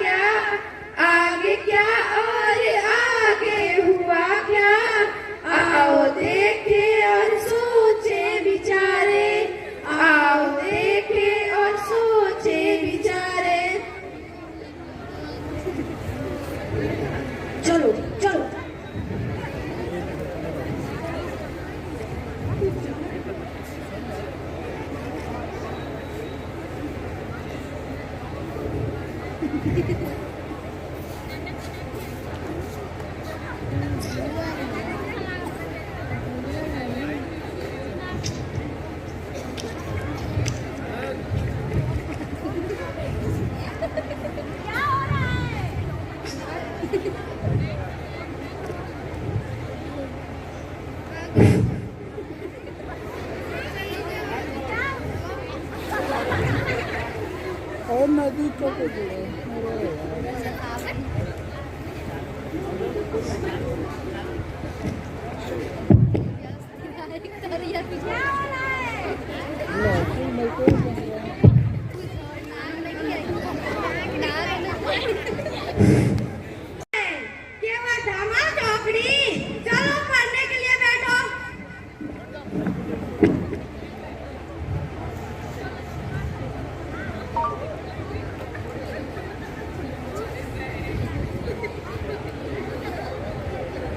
क्या, आगे क्या और आगे हुआ क्या, आओ देखे और सोचे विचारे, आओ देखे और सोचे विचारे। चलो चलो। और नदी को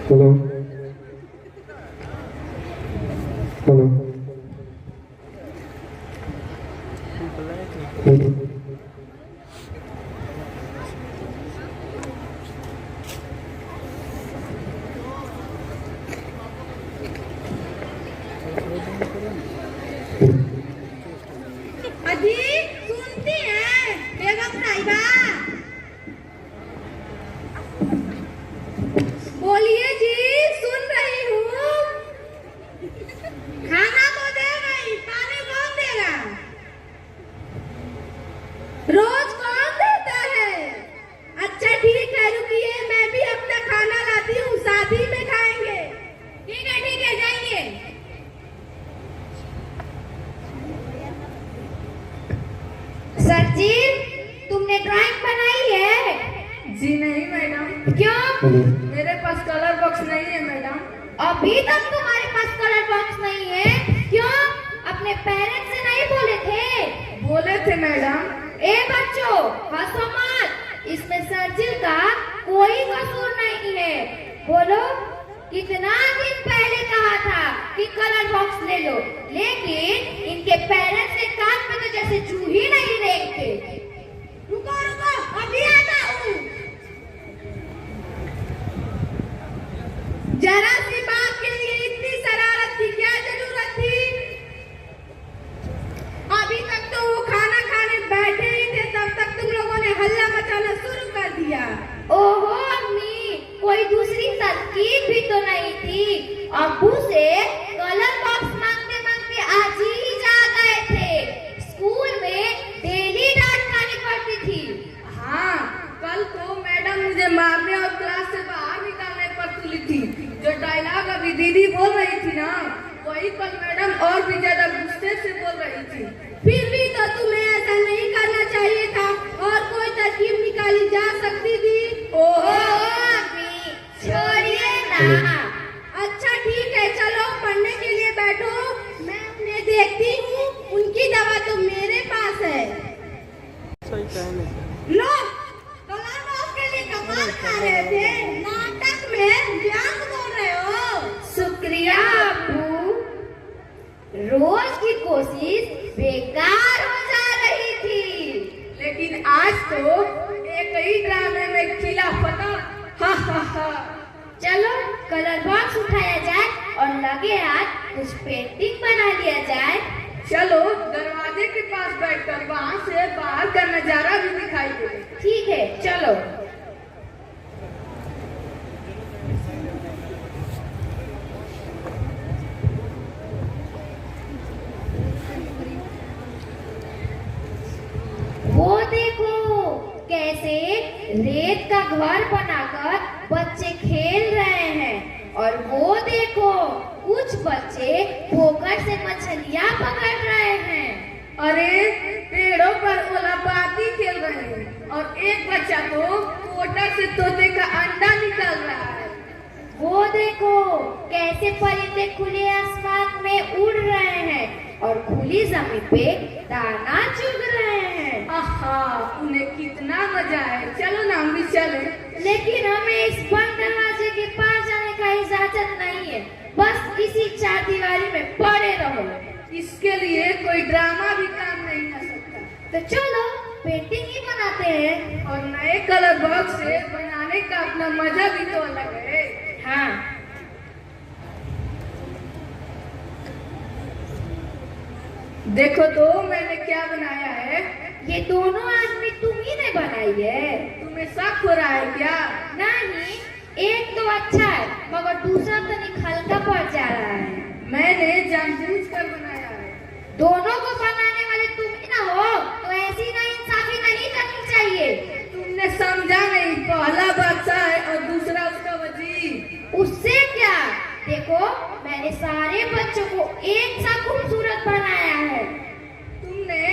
हेलो हेलो हेलो। अजी सुनती है बेगम साहिबा? बोलिए जी, सुन रही हूँ। खाना तो दे गई, पानी कौन देगा? रोज कौन देता है? अच्छा ठीक है, रुकिए, मैं भी अपना खाना लाती हूँ, साथ ही में खाएंगे। ठीक है जाइए। सर जी, तुमने ड्राइंग बनाई है? जी नहीं मैडम। क्यों? मेरे पास कलर बॉक्स नहीं है मैडम। अभी तक तुम्हारे पास कलर बॉक्स नहीं है? क्यों? अपने पेरेंट्स से नहीं बोले थे? बोले थे मैडम। ए बच्चों, हंसो मत, इसमें सर्जिल का कोई कसूर नहीं है। बोलो, कितना दिन पहले कहा था कि कलर बॉक्स ले लो, लेकिन इनके पेरेंट्स के कान पे तो जैसे चूही नहीं देखते। रुको रुको, अभी आता हूँ। जरा सी बात के लिए इतनी शरारत की क्या जरूरत थी? अभी तक तो वो खाना खाने बैठे ही थे, तब तक तुम लोगों ने हल्ला मचाना शुरू कर दिया। ओहो अम्मी, कोई दूसरी तरकीब भी तो नहीं थी। अब्बू से कलर बॉक्स मांगते मांगते आज ही जा गए थे। स्कूल में डेली डांट खानी पड़ती थी। हाँ, कल तो मैडम मुझे मारने और क्लास से बाहर निकालने पर तुली थी। जो डायलॉग अभी दीदी बोल रही थी ना, वही कल मैडम और भी ज्यादा गुस्से से बोल रही थी। फिर भी तो तुम्हें ऐसा नहीं करना चाहिए था, और कोई तरकीब निकाली जा सकती थी। ओहो अम्मी, छोड़िए ना। अच्छा ठीक है, चलो पढ़ने के लिए बैठो, मैं उन्हें देखती हूँ। उनकी दवा तो मेरे पास है। लो, कलर बॉक्स के लिए कमाल खा रहे थे, नाटक में व्यंग बोल रहे हो। शुक्रिया अब्बू, रोज की कोशिश बेकार हो जा रही थी। लेकिन आज तो एक ही ड्रामे में खिला पता। हा हा हा। चलो कलर बॉक्स उठाया जाए और लगे हाथ कुछ पेंटिंग बना लिया जाए। चलो दरवाजे के पास बैठकर वहाँ से बाहर का नजारा भी दिखाई दे। ठीक है चलो। वो देखो कैसे रेत का घर बनाकर बच्चे खेल रहे हैं, और वो देखो कुछ बच्चे पोखर से मछलियाँ पकड़ रहे हैं। अरे पेड़ों पर ओलापाती खेल रहे हैं, और एक बच्चा तो मोटर से तोते का अंडा निकाल रहा है। वो देखो कैसे परिंदे खुले आसमान में उड़ रहे हैं और खुली जमीन पे दाना चुग रहे हैं। आहा, उन्हें कितना मजा है। चलो ना हम भी चले। लेकिन हमें इस बंद दरवाजे के पास जाने का इजाजत नहीं है। बस इसी चार दीवारी में पड़े रहो। इसके लिए कोई ड्रामा भी काम नहीं कर सकता। तो चलो पेंटिंग ही बनाते हैं। और नए कलर बॉक्स से बनाने का अपना मजा भी तो अलग है। हाँ, देखो तो मैंने क्या बनाया है। ये दोनों आदमी तुम ही ने बनाई है। तुम्हें शक हो रहा है क्या? नहीं, एक तो अच्छा है मगर दूसरा तनिक हल्का पड़ जा रहा है। मैंने जानबूझकर बनाया है। दोनों को बनाने वाले तुम ही ना हो तो ऐसी नाइंसाफी नहीं करनी चाहिए। तुमने समझा नहीं, पहला बादशाह है और दूसरा उसका वजीर। उससे क्या? देखो मैंने सारे बच्चों को एक सा खूबसूरत बनाया है। तुमने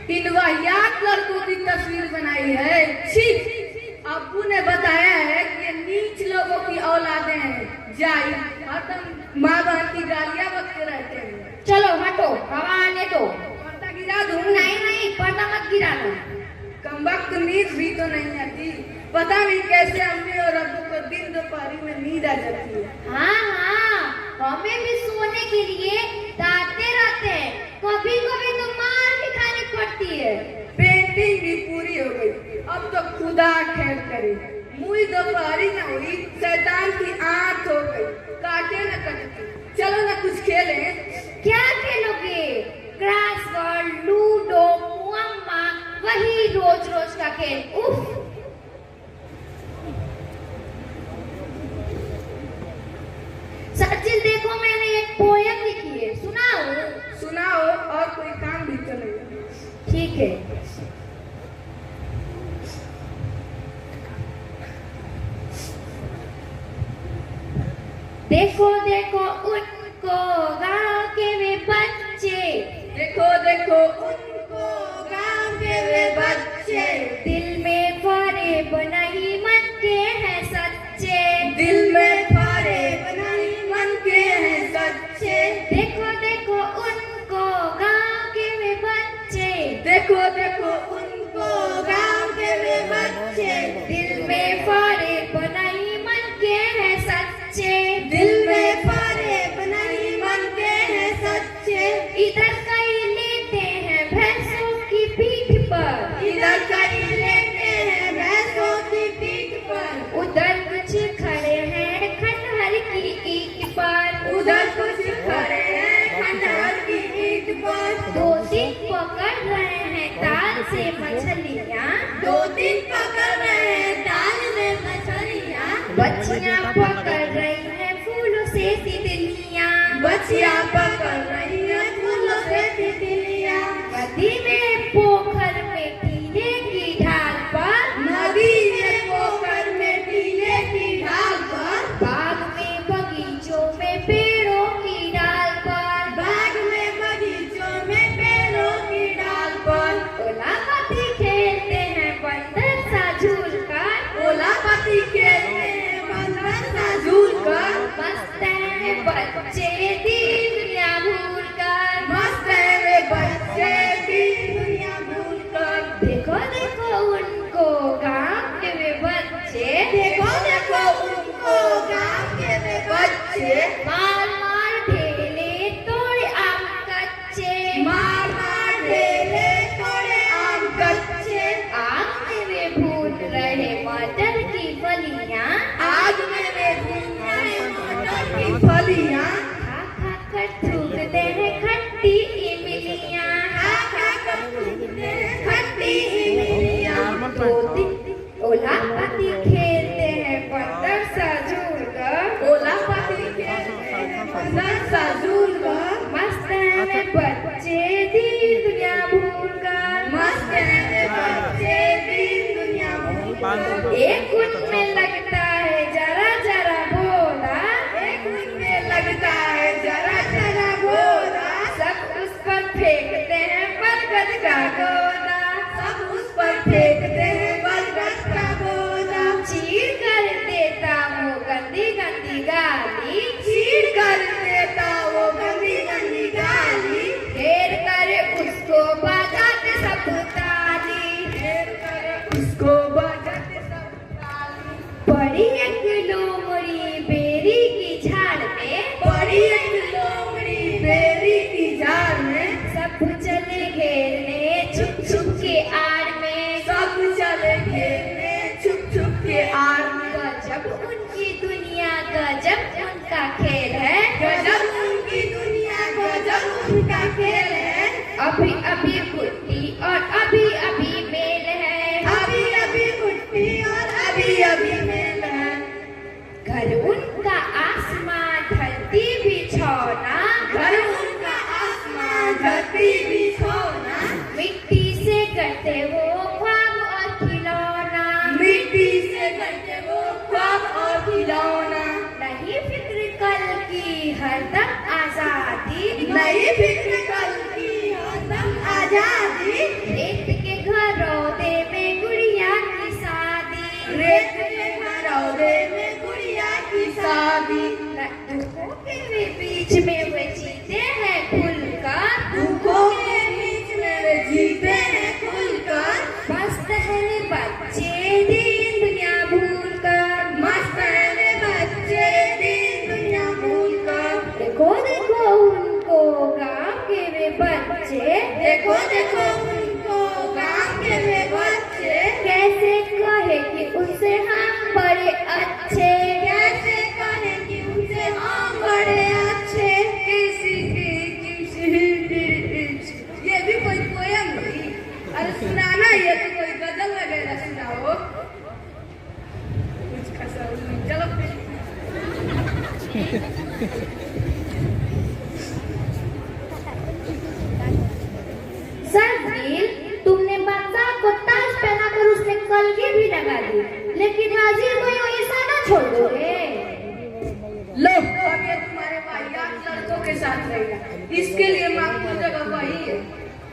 इन वाहियात लड़कों की तस्वीर बनाई है। छी, अब्बू ने बताया है कि ये नीच लोगों की औलादें हैं। जाई, हरदम माँ बहन की गालियां बकते रहते हैं। चलो हटो, हवा आने दो। पर्दा गिरा दूं? नहीं, पर्दा मत गिराना। कमबख्त नींद भी तो नहीं आती। पता नहीं कैसे अम्मी और अब्बू को दिन दोपहर में नींद आ जाती है। हाँ, हमें भी सोने के लिए डांटते रहते हैं। कभी कभी तो मार भी खानी पड़ती है। पेंटिंग भी पूरी हो गई। अब तो खुदा खैर करे। मुई दोपहरी न हुई, शैतान की आंख हो गई। काटे न कटती। चलो ना कुछ खेलें। क्या खेलोगे? क्रॉसवर्ड, लूडो, मुअम्मा, वही रोज रोज का खेल। उफ। सचिल देखो मैंने एक पोयम लिखी है, सुनाऊं? सुनाओ, और कोई काम भी तो नहीं। ठीक है। देखो देखो उनको गाँव के वे बच्चे। देखो देखो उनको गांव के वे बच्चे। दिल में फरेब नहीं मन के हैं सच्चे। दिल में फरेब नहीं मन के हैं सच्चे। देखो देखो उनको गाँव के वे बच्चे। देखो देखो उनको गांव के वे बच्चे। दिल में फरेब नहीं मन के हैं सच्चे। दिल में फरेब नहीं मन के हैं सच्चे। इधर कई लेते हैं भैंसों की पीठ पर। इधर कई लेते हैं भैंसों की पीठ पर। उधर कुछ खड़े हैं खंडहर की ईंट पर। उधर कुछ खड़े हैं खंडहर की ईंट पर। दो दिन पकड़ रहे हैं ताल से मछलियाँ। दो दिन पकड़ रहे हैं ताल में मछलियाँ। बच्चियाँ पकड़ रही हैं फूलों से तितलियाँ। बच्चियाँ पकड़ रही हैं फूलों से तितलियाँ। नदी में पोखर में टीले की ढाल पर। नदी में पोखर में टीले की ढाल पर। बाग में बगीचों में पेड़ों की डाल पर। बाग में बगीचों में पेड़ों की डाल पर। ओलापति खेलते हैं बंदर सा झूल कर। ओलापति खेलते हैं बंदर सा झूल कर। मस्त हैं बच्चे दीन दुनिया भूल कर। मस्त है वे बच्चे दीन दुनिया भूल कर। देखो देखो उनको गाँव के वे बच्चे। देखो देखो उनको गांव के वे बच्चे। मार मार ढेले तोड़े आम कच्चे। मार मार ढेले तोड़े आम कच्चे। आग में वे भून रहे मटर की फलियाँ। आग में वे भून रहे मटर की फलियाँ। खा खा कर थूकते हैं खट्टी इमलियाँ। खा खा कर थूकते हैं खट्टी इमलियाँ। दो दिन ओलापति खेलते हैं बंदर सा झूल कर। ओलापति खेलते हैं बंदर सा झूल कर। मस्त हैं वे बच्चे दीन दुनिया भूल कर। मस्त हैं वे बच्चे दीन दुनिया भूल कर। एक उनमें लगता है जरा जरा भोला। एक उनमें लगता है जरा जरा भोला। सब उस पर फेंकते हैं बरगद का गोला। सब उस पर फेंकते हैं पड़ी एक लोमड़ी बेरी की झाड़ में, पड़ी एक लोमड़ी बेरी की झाड़ में, सब चले घेरने छुप छुप के आड़ में, सब चले घेरने छुप छुप के आड़ में। गजब उनकी दुनिया गजब उनका खेल है, गजब उनकी दुनिया गजब उनका खेल है। अभी अभी बुद्धि और अभी अभी मेल है, अभी अभी मुट्ठी और अभी अभी मेल है। घर उनका आसमां धरती बिछौना, घर उनका आसमां धरती बिछौना, मिट्टी से करते वो ख्वाब और खिलौना, मिट्टी से करते वो ख्वाब और खिलौना। नहीं फिक्र कल की हरदम आजादी, नई फिक्र कल की हरदम आजादी। रेत के घरौदे में गुड़िया की शादी, रेत के घरौदे में गुड़िया की शादी। दुखों के बीच में वे जीते हैं खुलकर, दुखों के बीच में वे जीते हैं खुलकर। मस्त है बच्चे दीन दुनिया भूलकर, मस्त है वे बच्चे दीन दुनिया भूलकर। देखो देखो उनको गांव के वे बच्चे, देखो देखो उनको गांव के वे बच्चे, कैसे कहे कि उनसे हम बड़े अच्छे, कैसे कहे कि उनसे हम बड़े अच्छे। ये भी कोई पोयम हुई? अरे सुनाना, ये तो कोई गजल वगैरह सुनाओ। कुछ खसा चलो फिर। सरवीर, तुमने बच्चा को ताज पहनाकर उसमें कलगी भी लगा दी, लेकिन वजीर को यूं ऐसा ना छोड़ दोगे। लो, अब ये तुम्हारे वाहियात लड़कों के साथ रहेगा, इसके लिए माकूल जगह वही है।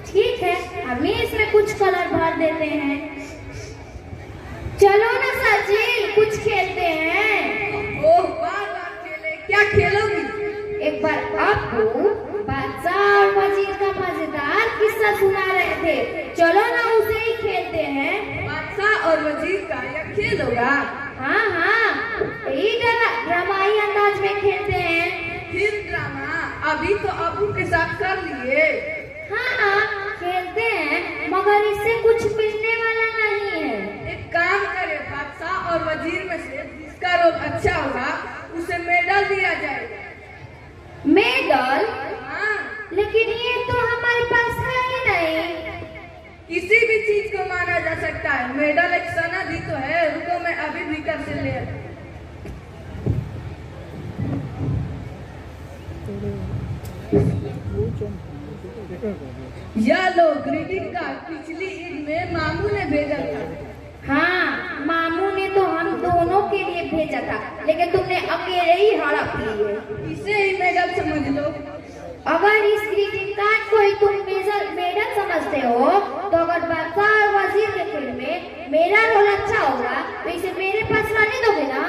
ठीक है, हमें इसमें कुछ कलर भर देते हैं। चलो ना सरजील, कुछ खेलते हैं। ओह, बार खेले, क्या खेलोगी? एक बार आपको बादशाह और वजीर का मजेदार किस्सा सुना रहे थे, चलो ना उसे ही खेलते हैं। बादशाह और वजीर का यह खेल होगा? हाँ हाँ, यही ड्रामाई अंदाज में खेलते हैं। फिर ड्रामा अभी तो अबू के साथ कर लिए। हाँ खेलते हैं, मगर इससे कुछ मिलने वाला नहीं है। एक काम करे, बादशाह और वजीर में से जिसका रोल अच्छा होगा उसे मेडल दिया जाएगा। मेडल? हाँ, लेकिन ये तो हमारे पास है ही नहीं। किसी भी चीज को माना जा सकता है, मेडल एक सनद ही तो है। रुको, मैं अभी भीतर से ले आता हूं। यह लो ग्रीटिंग कार्ड, पिछली ईद में मामू ने भेजा था। हाँ, मामू ने तो हम दोनों के लिए भेजा था, लेकिन तुमने अकेले ही हड़प लिए। इसे ही मेडल समझ लो। अगर इस ग्रीटिंग कार्ड को ही तुम मेडल समझते हो, तो अगर बादशाह और वजीर के खेल में मेरा रोल अच्छा होगा तो इसे मेरे पास रहने दोगे ना?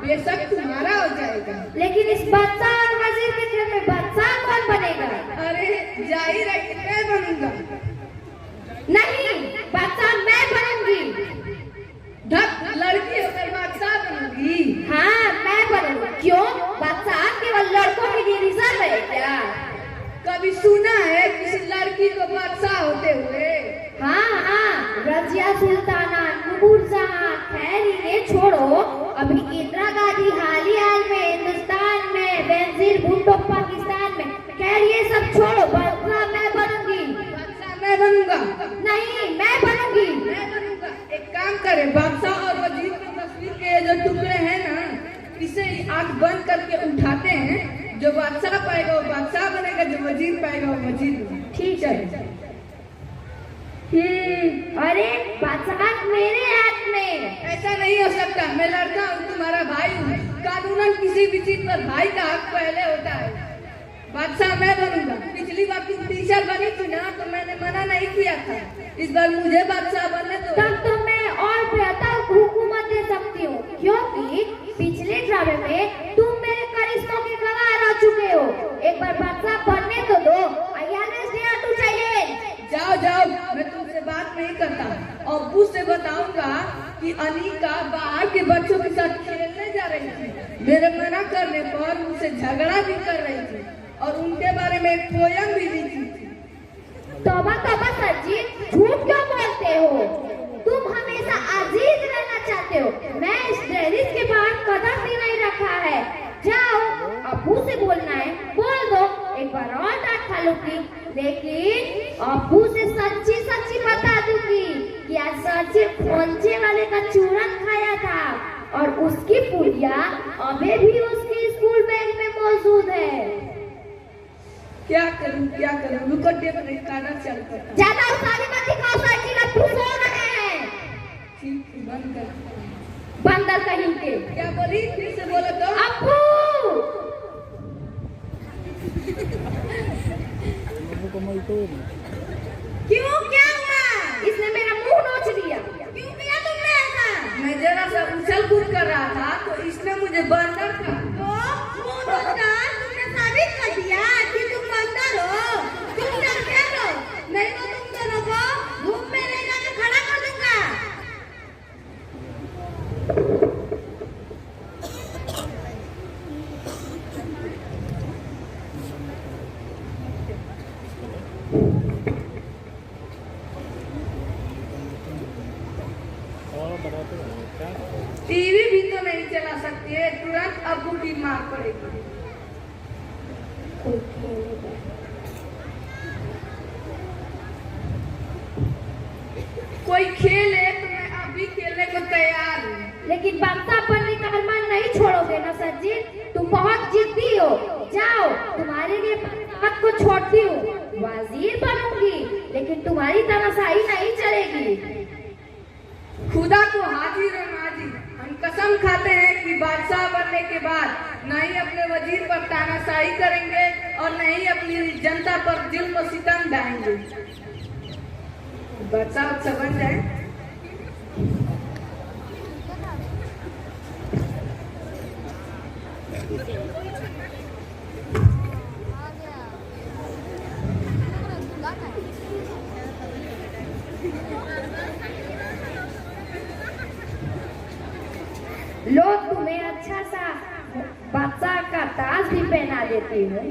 बेशक तुम्हारा हो जाएगा। लेकिन इस बादशाह और वजीर के खेल में बादशाह कौन बनेगा? अरे जाहिर है कि मैं बनूंगा। नहीं, बादशाह मैं बनूंगी। ढक, लड़की होकर बादशाह बनूंगी? हाँ मैं बनूंगी। क्यों? बादशाह केवल लड़कों के लिए रिजर्व है क्या? कभी सुना है किसी लड़की को बादशाह होते हुए? हाँ हाँ, रजिया सुल्ताना, नूरजहां, खैरी ने छोड़ो, अभी इंदिरा गांधी हाल ही हाल में हिंदुस्तान में, बेनजीर भुट्टो पाकिस्तान में, खैर ये सब छोड़ो, बादशाह मैं बनूंगी। बादशाह मैं बनूंगा? नहीं, मैं बनूंगी। मैं बनूंगा। एक काम करे, बादशाह और वजीर की तस्वीर के जो टुकड़े हैं ना, इसे आंख बंद करके उठाते हैं। जो बादशाह पाएगा वो बादशाह बनेगा, जो वजीर पाएगा वो वजीर बनेगा। ठीक है। अरे बादशाह मेरे हाथ में। ऐसा नहीं हो सकता, मैं लड़का हूँ, तुम्हारा भाई हूँ। कानूनन किसी भी चीज पर भाई का हक पहले होता है। बादशाह मैं बनूंगा। पिछली बार तुम टीचर बनी थी ना, तो मैंने मना नहीं किया था। इस बार मुझे बादशाह बनने दो। तब तो मैं और बेहतर हुकूमत दे सकती हूँ, क्योंकि पिछले ड्रामे में तुम मेरे करिश्मों के गवाह रह चुके हो। एक बार बादशाह बनने तो दो। जाओ जाओ, मैं तुमसे बात नहीं करता। अब्बू से बताऊंगा कि अनिका बाहर के बच्चों के साथ खेलने जा रही थी। मेरे मना करने पर मुझसे झगड़ा भी कर रही थी और उनके बारे में एक पोयम भी लिखी थी। तौबा तौबा सचिन, झूठ क्यों बोलते हो? तुम हमेशा अजीज रहना चाहते हो। मैं इस टेरिस के बाहर कदम भी नहीं रखा है। जाओ, अब्बू से बोलना है बोल दो, एक बार और डांट खा लूंगी, लेकिन अब्बू से सच्ची सच्ची बता दूंगी कि आज सचिन खोंचे वाले का चूरन खाया था और उसकी पुड़िया अभी भी उसके स्कूल बैग में मौजूद है। क्या करूं रुको, खाना चल कर ज्यादा उसारी मत दिखाओ सचिन, अब्बू सो रहे हैं। ठीक है, बंद कर। बंदर कहीं के। क्या बोली, फिर से बोलो तो। अब्बू क्यों, क्या हुआ? इसने मेरा मुंह नोच लिया। क्यों किया तुमने ऐसा? मैं जरा सा उछल कूद कर रहा था तो इसने मुझे बंदर कहा। तो मुंह नोचकर तुमने साबित कर दिया कि तुम बंदर हो। तुम डरते हो, नहीं तो तुम दोनों को धूप में ले जाकर खड़ा कर दूंगा। टीवी भी तो नहीं चला सकती है, तुरंत अब्बू की मार पड़ेगी। कोई खेल है तो मैं अभी खेलने को तैयार हूँ। लेकिन बादशाह बनने का अरमान नहीं छोड़ोगे ना सचिन? तुम बहुत जिद्दी हो। जाओ, तुम्हारे लिए बात को छोड़ती हूँ। वजीर बनूंगी, लेकिन तुम्हारी तनाशाही नहीं चलेगी। खुदा को हाजिर और नाजिर, हम कसम खाते हैं कि बादशाह बनने के बाद न ही अपने वजीर पर तानाशाही करेंगे और न ही अपनी जनता पर जुल्म सितम ढाएंगे। बादशाह अच्छा बन जाए। लोग तुम्हें अच्छा सा बादशाह का ताज भी पहना देती हूँ।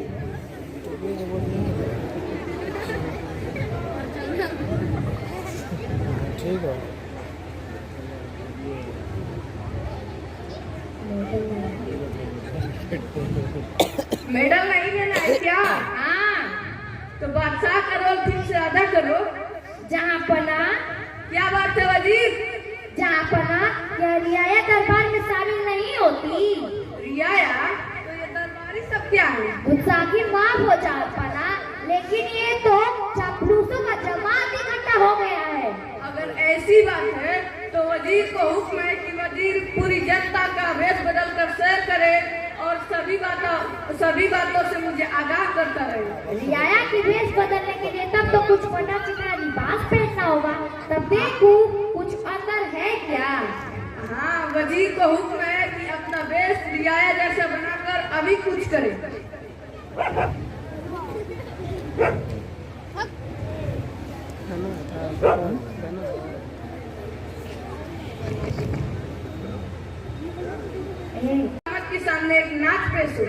ठीक है। मेडल नहीं लेना है क्या? हाँ, तो बादशाह का रोल फिर से अदा करो। जहाँ पना क्या बात है वजीर? जहाँ पना यह रियाया दरबार में शामिल नहीं होती। रियाया? तो ये दरबारी सब क्या है? गुस्साखी माफ हो जाओ पना, लेकिन ये तो चापलूसों का जमात इकट्ठा हो गया है। अगर ऐसी बात है तो वजीर को हुक्म है कि वजीर पूरी जनता का वेश बदल कर सैर करे और सभी बातों से मुझे आगाह करता रहे। रियाया की वेश बदलने के लिए तब तो कुछ बड़ा चिकना लिबास पहनना होगा। तब देखूं कुछ अंदर है क्या। हाँ, वजीर को हुक्म है कि अपना वेश रियाया जैसा बनाकर अभी कुछ करे। के सामने एक नाच पेश हो।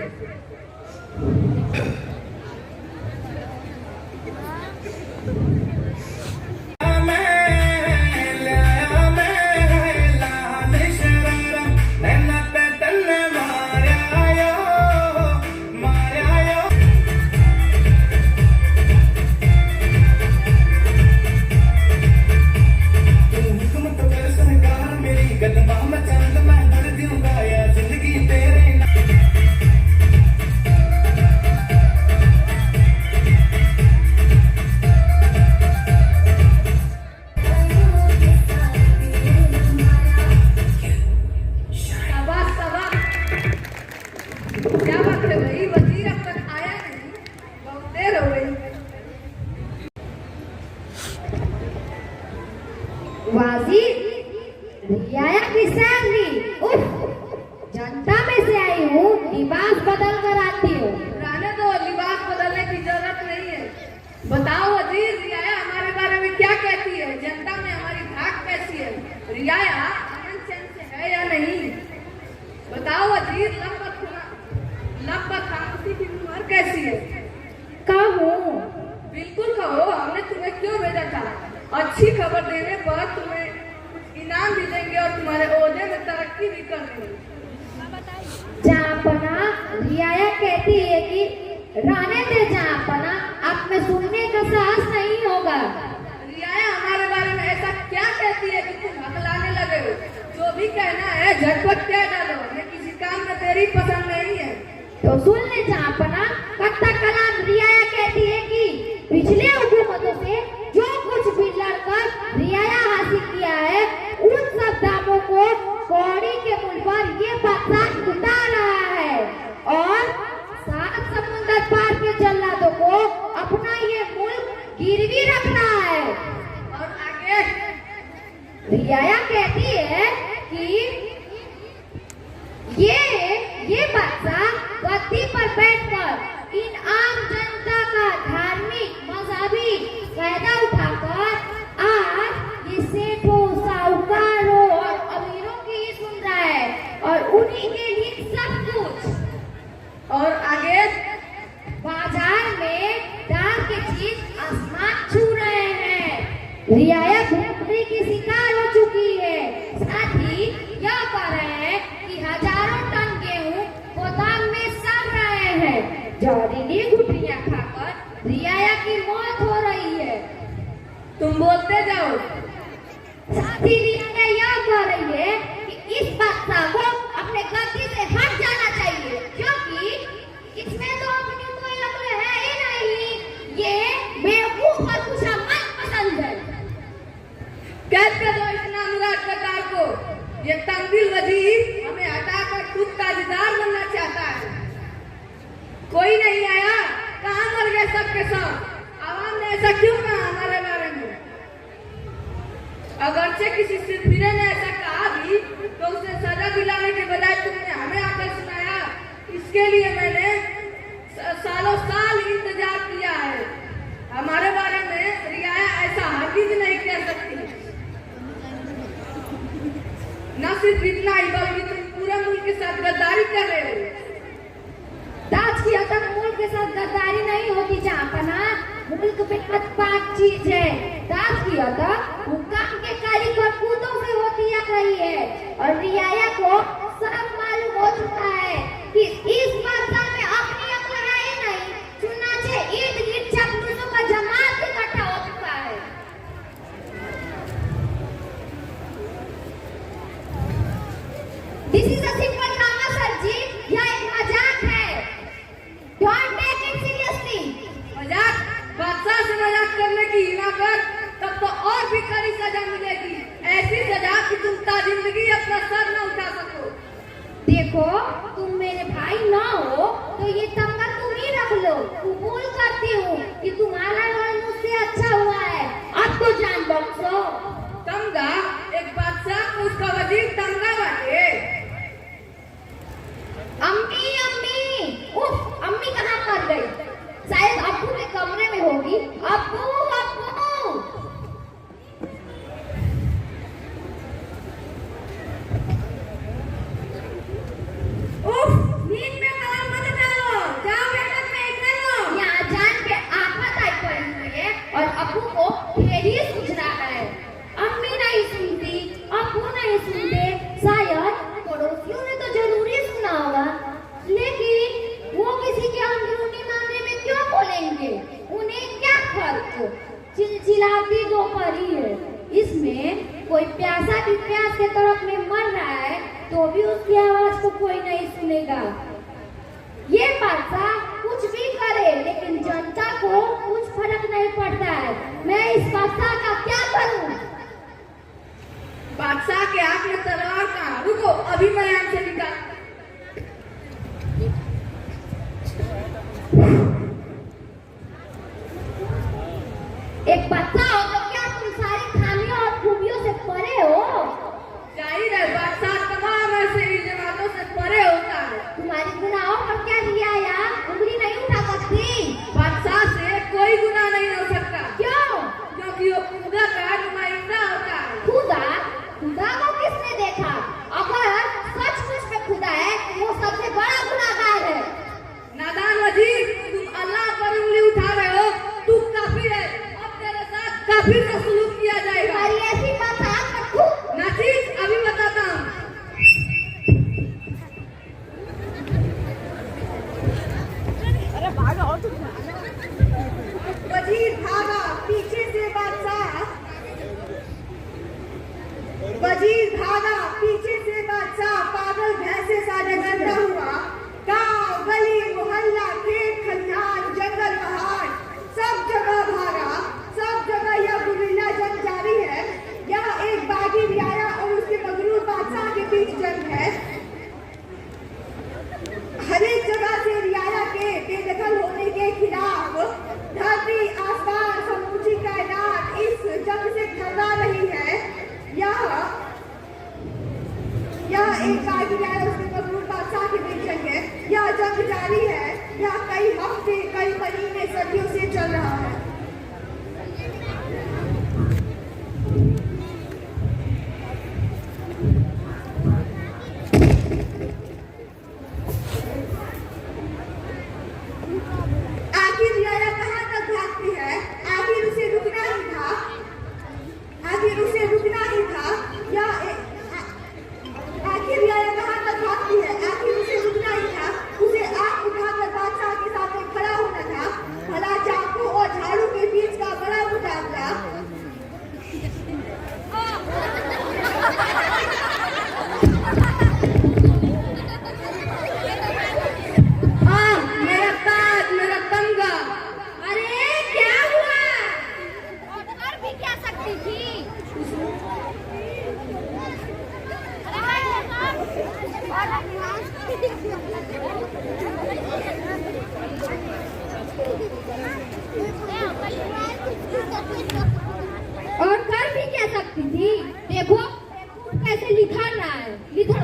बताओ वजीर, लंबा खामोशी की उम्र कैसी है? कहो बिल्कुल कहो, हमने तुम्हें क्यों भेजा था? अच्छी खबर देने पर तुम्हें कुछ इनाम भी देंगे और तुम्हारे ओहदे में तरक्की भी कर देंगे। जहाँपना, रियाया कहती है कि रहने दे जहाँपना, आप में सुनने का साहस नहीं होगा। रियाया हमारे बारे में ऐसा क्या कहती है कि तुम हकलाने लगे हो? जो भी कहना है झटपट कह डालो, हमें किसी काम में तेरी पसंद नहीं है। तो सुन ले जहाँपना, कत्ता कलाम रियाया कहती है कि पिछले हुकूमतों से जो कुछ भी लड़कर रियाया हासिल किया है, उन सब दामों को कौड़ी के मूल पर ये बादशाह लुटा रहा है और 7 समुंदर पार के जल्लादों को अपना ये मुल्क गिरवी रख रहा है। और आगे रियाया कहती है कि ये बादशाह गद्दी पर बैठकर इन आम जनता का धार्मिक मजहबी फायदा उठाकर आज ये सेठों, साहूकारों और अमीरों की ही सुन रहा है और उन्हीं के लिए सब कुछ। और आगे बाजार में दाल के चीज आसमान छू रहे हैं। रियाया भूखमरी की शिकार हो चुकी है। साथ ही यह कह रहे हैं कि हजारों टन गेहूं गोदाम में सड़ रहे हैं। जहरीली गुठलियां खाकर रियाया की मौत हो रही है। तुम बोलते जाओ। साथ ही रियाया यह कह रही है कि इस बादशाह को अपने गद्दी से हट जाना चाहिए, क्योंकि इसमें तो अपनी कोई अक्ल है ही नहीं। ये बेवकूफ और कुछ मन पसंद है। कैद कर दो इस नामुराद गद्दार को। ये तंबील वजीर हमें हटाकर खुद ताजदार बनना चाहता है। कोई नहीं आया, कहाँ मर गए सबके सब? आवाम ने ऐसा क्यों कहा हमारे बारे में? अगरचे किसी सिरफिरे ने ऐसा कहा भी तो उसे सजा दिलाने के बजाय तुमने हमें आकर सुनाया। इसके लिए मैंने सालों साल इंतजार किया है। हमारे बारे में रियाया ऐसा हरगिज नहीं कह सकती। न सिर्फ इतना ही बल्कि तुम पूरे मुल्क के साथ गद्दारी कर रहे हो। ताज की तक मुल्क के साथ गद्दारी नहीं होती जहाँपना। मुल्क बेहद पाक चीज है। ताज की तक हुक्काम के काली करतूतों से होती आ रही है और रियाया को सब मालूम हो चुका है कि इस बादशाह में अपनी अक्ल है ही नहीं। चुनाचे ईद गिर्द चापलूसों का जमात इकट्ठा हो चुका है। This is a simple drama, sir जी। यह एक मजाक है। Don't take it seriously। मजाक? बादशाह से मजाक करने की हिम्मत कर, तब तो और भी कड़ी सजा मिलेगी। ऐसी सजा कि तुम ताजिंदगी अपना सर न उठा सको। देखो, तुम मेरे भाई ना हो तो ये तमगा तुम ही रख लो। कबूल करती हूँ कि तुम्हारा रोल मुझसे अच्छा हुआ है। अब तो जान बख्शो। तमगा? एक बादशाह को उसका वजीर तमगा बांटे? अम्मी अम्मी, उफ, अम्मी कहाँ मर गई? शायद अब्बू के कमरे में होगी। अब्बू अब्बू। उफ, नींद में कलम मत डालो। जाओ बेटा फेंक लो। यहाँ जान पे आफत आई पड़ी हुई है और अब्बू को ढेरी सूझ रहा है। अम्मी नहीं सुनती, अब्बू नहीं सुनते। शायद पड़ोसियों ने तो जरूरी सुना होगा, लेकिन वो किसी के अंदरूनी मामले में क्यों बोलेंगे? उन्हें क्या फर्क? चिलचिलाती दोपहरी है। इसमें कोई प्यासा भी प्यास के तड़प में मर रहा है तो भी उसकी आवाज को कोई नहीं सुनेगा। ये बादशाह कुछ भी करे लेकिन जनता को कुछ फर्क नहीं पड़ता है। मैं इस बादशाह का क्या करूं? बादशाह के हाथ में तलवार कहाँ? रुको, अभी मैं यहाँ से निकाल। एक बच्चा हो तो क्या तुम सारी खामियों और खूबियों से परे हो? जाहिर है बादशाह तमाम ऐसे ही जमातों से परे होता है। तुम्हारी गुनाहों पर क्या दिया यार? उंगली नहीं उठा सकती। बादशाह से कोई गुनाह नहीं हो सकता। क्यों? क्योंकि वो खुदा का नुमाइंदा होता है। खुदा? खुदा को किसने देखा? अगर सच में कोई काट गया है उसके मजबूर बादशाह के बेचन है, या जंग जारी है, या कई हफ्ते कई महीने सदियों से चल रहा है। आखिर रियाया कहाँ तक भागती है? आखिर उसे रुकना ही था, आखिर उसे रुकना ही था, या आखिर रियाया कहाँ तक भागती है? आखिर उसे रुकना ही था, उसे आंख उठाकर बादशाह के सामने खड़ा होना था। भला चाकू और झाड़ू के बीच का बड़ा मुकाबला। मेरा ताज, मेरा तमगा। अरे क्या हुआ? और कर भी क्या सकती थी? और कर भी क्या सकती थी? देखो कैसे लिखा रहा है, लिखो।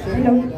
Salam alaikum.